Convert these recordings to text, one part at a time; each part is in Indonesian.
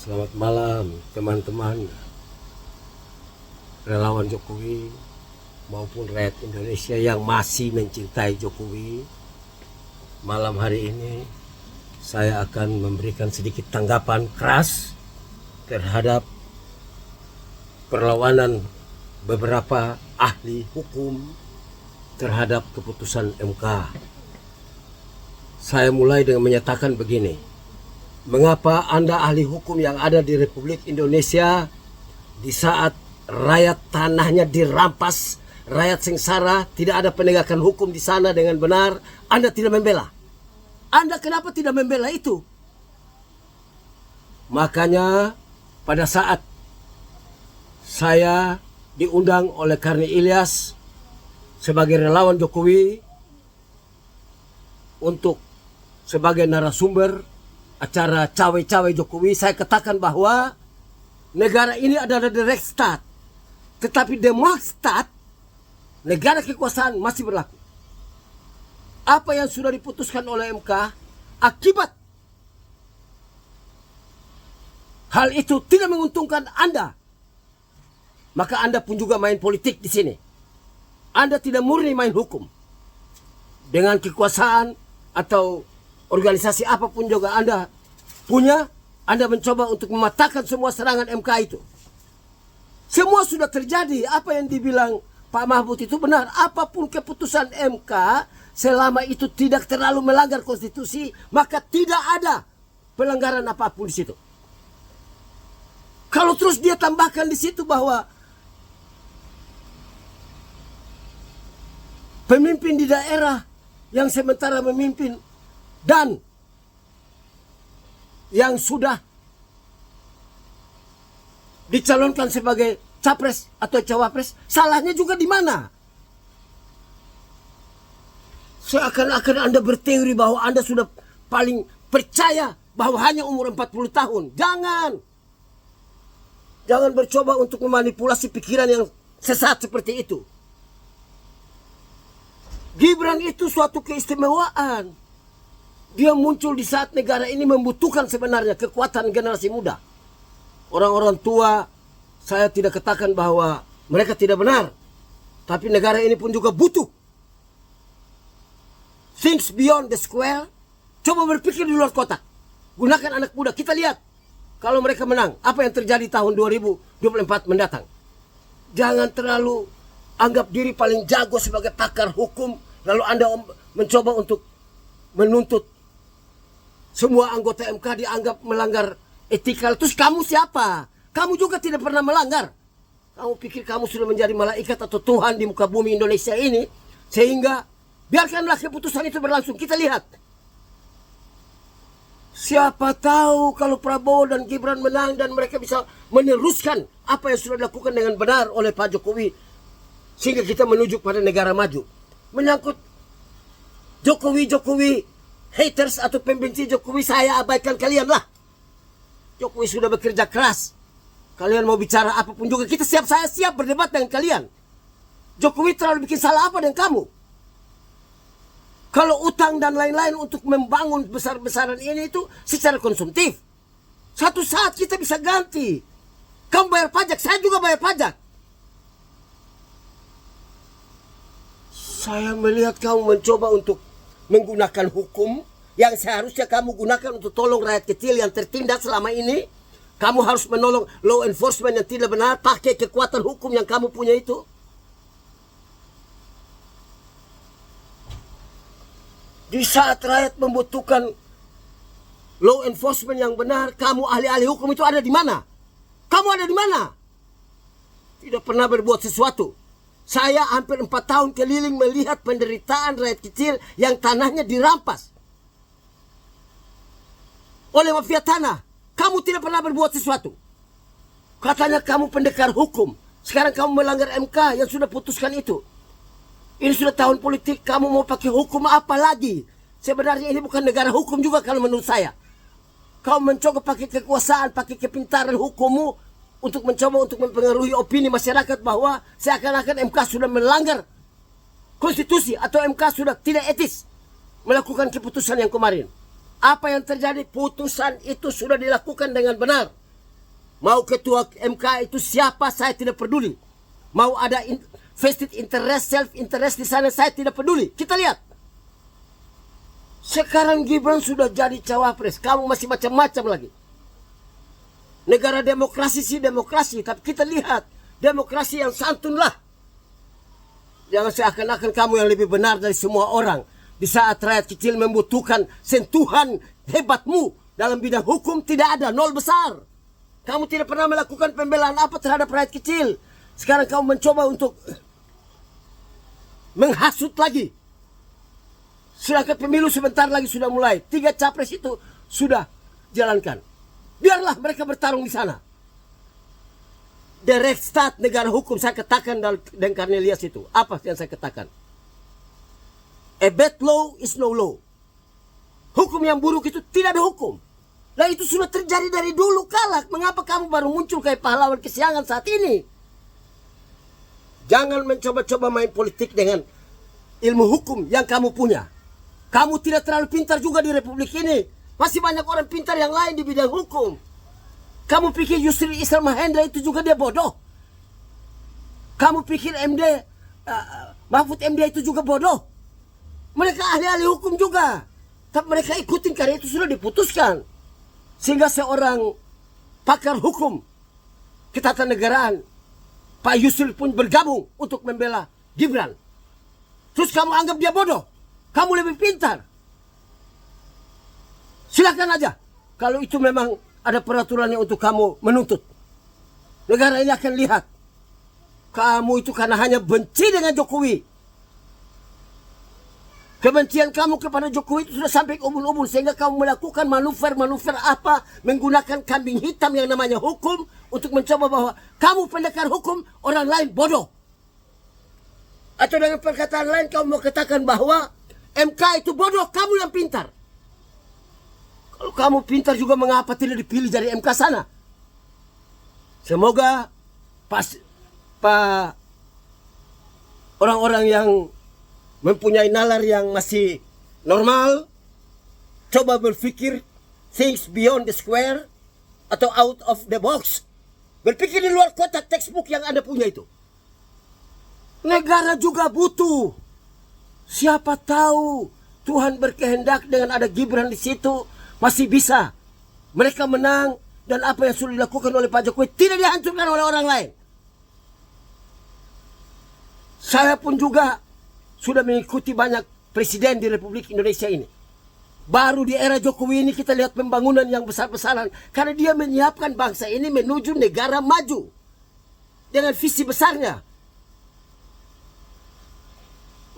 Selamat malam teman-teman relawan Jokowi maupun rakyat Indonesia yang masih mencintai Jokowi. Malam hari ini saya akan memberikan sedikit tanggapan keras terhadap perlawanan beberapa ahli hukum terhadap keputusan MK. Saya mulai dengan menyatakan begini: mengapa Anda ahli hukum yang ada di Republik Indonesia, di saat rakyat tanahnya dirampas, rakyat sengsara, tidak ada penegakan hukum di sana dengan benar, Anda tidak membela? Anda kenapa tidak membela itu? Makanya pada saat saya diundang oleh Karni Ilyas sebagai relawan Jokowi untuk sebagai narasumber acara cawe-cawe Jokowi, saya katakan bahwa negara ini adalah the Rechtsstaat, tetapi the Machtstaat, negara kekuasaan, masih berlaku. Apa yang sudah diputuskan oleh MK, akibat hal itu tidak menguntungkan Anda, maka Anda pun juga main politik di sini. Anda tidak murni main hukum dengan kekuasaan atau organisasi apapun juga Anda punya. Anda mencoba untuk mematahkan semua serangan MK itu. Semua sudah terjadi. Apa yang dibilang Pak Mahfud itu benar. Apapun keputusan MK, selama itu tidak terlalu melanggar konstitusi, maka tidak ada pelanggaran apapun di situ. Kalau terus dia tambahkan di situ bahwa pemimpin di daerah yang sementara memimpin dan yang sudah dicalonkan sebagai capres atau cawapres, salahnya juga di mana? Seakan-akan Anda berteori bahwa Anda sudah paling percaya bahwa hanya umur 40 tahun. Jangan bercoba untuk memanipulasi pikiran yang sesat seperti itu. Gibran itu suatu keistimewaan. Dia muncul di saat negara ini membutuhkan sebenarnya kekuatan generasi muda. Orang-orang tua, saya tidak katakan bahwa mereka tidak benar, tapi negara ini pun juga butuh things beyond the square. Coba berpikir di luar kotak. Gunakan anak muda. Kita lihat kalau mereka menang, apa yang terjadi tahun 2024 mendatang. Jangan terlalu anggap diri paling jago sebagai pakar hukum, lalu Anda mencoba untuk menuntut semua anggota MK dianggap melanggar etika. Terus kamu siapa? Kamu juga tidak pernah melanggar. Kamu pikir kamu sudah menjadi malaikat atau Tuhan di muka bumi Indonesia ini, sehingga biarkanlah keputusan itu berlangsung. Kita lihat. Siapa tahu kalau Prabowo dan Gibran menang dan mereka bisa meneruskan apa yang sudah dilakukan dengan benar oleh Pak Jokowi, sehingga kita menuju pada negara maju. Menyangkut Jokowi haters atau pembenci Jokowi, saya abaikan kalian lah. Jokowi sudah bekerja keras. Kalian mau bicara apapun juga, saya siap berdebat dengan kalian. Jokowi terlalu bikin salah apa dengan kamu? Kalau utang dan lain-lain untuk membangun besar-besaran ini itu secara konsumtif, satu saat kita bisa ganti. Kamu bayar pajak, saya juga bayar pajak. Saya melihat kamu mencoba untuk menggunakan hukum yang seharusnya kamu gunakan untuk tolong rakyat kecil yang tertindas selama ini. Kamu harus menolong law enforcement yang tidak benar, pakai kekuatan hukum yang kamu punya itu. Di saat rakyat membutuhkan law enforcement yang benar, kamu ahli-ahli hukum itu ada di mana? Kamu ada di mana? Tidak pernah berbuat sesuatu. Saya hampir 4 tahun keliling melihat penderitaan rakyat kecil yang tanahnya dirampas oleh mafia tanah. Kamu tidak pernah berbuat sesuatu. Katanya kamu pendekar hukum. Sekarang kamu melanggar MK yang sudah putuskan itu. Ini sudah tahun politik, kamu mau pakai hukum apa lagi? Sebenarnya ini bukan negara hukum juga kalau menurut saya. Kamu mencoba pakai kekuasaan, pakai kepintaran hukummu untuk mencoba untuk mempengaruhi opini masyarakat bahwa seakan-akan MK sudah melanggar konstitusi atau MK sudah tidak etis melakukan keputusan yang kemarin. Apa yang terjadi? Putusan itu sudah dilakukan dengan benar. Mau ketua MK itu siapa, saya tidak peduli. Mau ada vested interest, self interest di sana, saya tidak peduli. Kita lihat. Sekarang Gibran sudah jadi cawapres, kamu masih macam-macam lagi. Negara demokrasi sih demokrasi, tapi kita lihat demokrasi yang santun lah. Jangan seakan-akan kamu yang lebih benar dari semua orang. Di saat rakyat kecil membutuhkan sentuhan hebatmu dalam bidang hukum, tidak ada, nol besar. Kamu tidak pernah melakukan pembelaan apa terhadap rakyat kecil. Sekarang kamu mencoba untuk menghasut lagi. Sedangkan pemilu sebentar lagi sudah mulai. 3 capres itu sudah jalankan. Biarlah mereka bertarung di sana. The Rechtsstaat, negara hukum, saya katakan dan Cornelius itu. Apa yang saya katakan? A bad law is no law. Hukum yang buruk itu tidak ada hukum. Nah itu sudah terjadi dari dulu kala. Mengapa kamu baru muncul kayak pahlawan kesiangan saat ini? Jangan mencoba-coba main politik dengan ilmu hukum yang kamu punya. Kamu tidak terlalu pintar juga di republik ini. Masih banyak orang pintar yang lain di bidang hukum. Kamu pikir Yusril Izzar Mahendra itu juga dia bodoh? Kamu pikir Mahfud MD itu juga bodoh? Mereka ahli-ahli hukum juga. Tapi mereka ikutin karena itu sudah diputuskan. Sehingga seorang pakar hukum ketatanegaraan, Pak Yusril pun bergabung untuk membela Gibran. Terus kamu anggap dia bodoh? Kamu lebih pintar? Silakan aja. Kalau itu memang ada peraturannya untuk kamu menuntut. Negara ini akan lihat. Kamu itu karena hanya benci dengan Jokowi. Kebencian kamu kepada Jokowi itu sudah sampai ke ubun-ubun. Sehingga kamu melakukan manuver-manuver apa. Menggunakan kambing hitam yang namanya hukum. Untuk mencoba bahwa kamu pendekar hukum, orang lain bodoh. Atau dengan perkataan lain kamu mau katakan bahwa MK itu bodoh, kamu yang pintar. Kalau kamu pintar juga mengapa tidak dipilih dari MK sana? Semoga orang-orang yang mempunyai nalar yang masih normal, coba berpikir things beyond the square atau out of the box. Berpikir di luar kotak textbook yang Anda punya itu. Negara juga butuh. Siapa tahu Tuhan berkehendak dengan ada Gibran di situ masih bisa mereka menang dan apa yang sudah dilakukan oleh Pak Jokowi tidak dihancurkan oleh orang lain. Saya pun juga sudah mengikuti banyak presiden di Republik Indonesia ini. Baru di era Jokowi ini kita lihat pembangunan yang besar-besaran. Karena dia menyiapkan bangsa ini menuju negara maju. Dengan visi besarnya.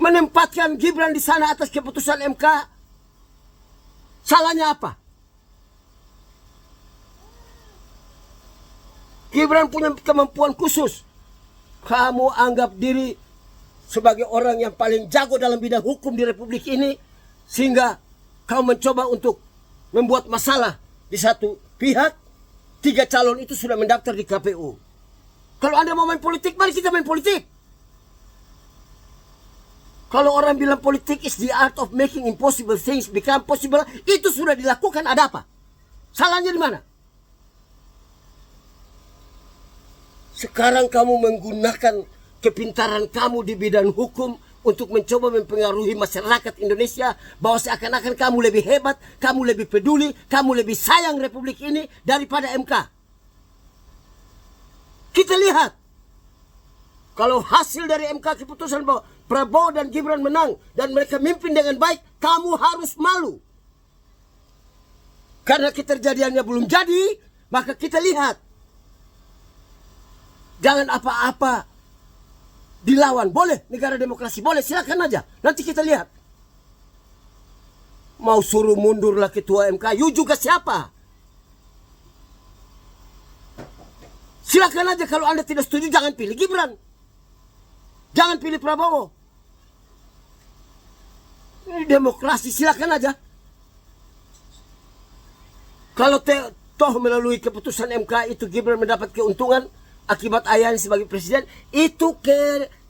Menempatkan Gibran di sana atas keputusan MK. Salahnya apa? Gibran punya kemampuan khusus. Kamu anggap diri sebagai orang yang paling jago dalam bidang hukum di Republik ini, sehingga kau mencoba untuk membuat masalah di satu pihak. 3 calon itu sudah mendaftar di KPU. Kalau Anda mau main politik, mari kita main politik. Kalau orang bilang politik is the art of making impossible things become possible, itu sudah dilakukan, ada apa? Salahnya di mana? Sekarang kamu menggunakan kepintaran kamu di bidang hukum untuk mencoba mempengaruhi masyarakat Indonesia bahwa seakan-akan kamu lebih hebat, kamu lebih peduli, kamu lebih sayang Republik ini daripada MK. Kita lihat. Kalau hasil dari MK keputusan bahwa Prabowo dan Gibran menang dan mereka mimpin dengan baik, kamu harus malu. Karena keterjadiannya belum jadi, maka kita lihat. Jangan apa-apa dilawan. Boleh, negara demokrasi. Boleh, silakan aja. Nanti kita lihat. Mau suruh mundurlah ketua MK. You juga siapa? Silakan aja. Kalau Anda tidak setuju, jangan pilih Gibran. Jangan pilih Prabowo. Ini demokrasi, silakan aja. Kalau toh melalui keputusan MK itu Gibran mendapat keuntungan akibat ayahnya sebagai presiden, itu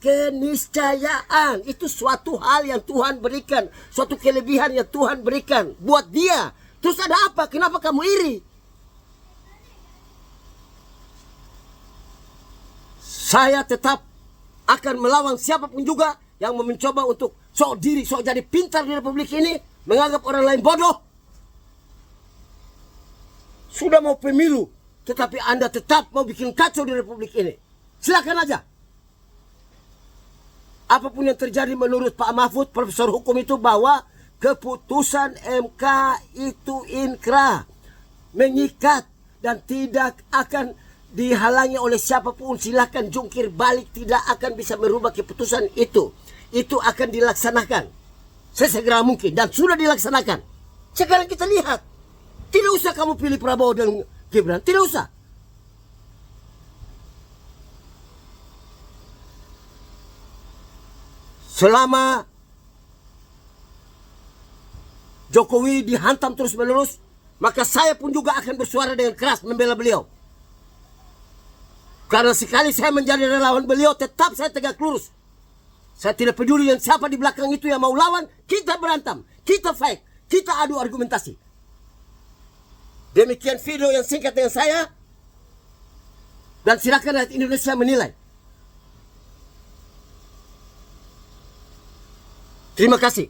keniscayaan. Itu suatu hal yang Tuhan berikan. Suatu kelebihan yang Tuhan berikan buat dia. Terus ada apa? Kenapa kamu iri? Saya tetap akan melawan siapapun juga yang mencoba untuk sok diri, sok jadi pintar di republik ini, menganggap orang lain bodoh. Sudah mau pemilu, tetapi Anda tetap mau bikin kacau di republik ini. Silakan aja. Apapun yang terjadi menurut Pak Mahfud, Profesor Hukum itu, bahwa keputusan MK itu inkrah, mengikat, dan tidak akan dihalangi oleh siapapun. Silakan jungkir balik, tidak akan bisa merubah keputusan itu. Itu akan dilaksanakan sesegera mungkin dan sudah dilaksanakan. Sekarang kita lihat, tidak usah kamu pilih Prabowo dan Gibran, tidak usah. Selama Jokowi dihantam terus-menerus, maka saya pun juga akan bersuara dengan keras membela beliau. Karena sekali saya menjadi relawan beliau, tetap saya tegak lurus. Saya tidak peduli yang siapa di belakang itu yang mau lawan, kita berantem, kita fight, kita adu argumentasi. Demikian video yang singkat dengan saya. Dan silakan rakyat Indonesia menilai. Terima kasih.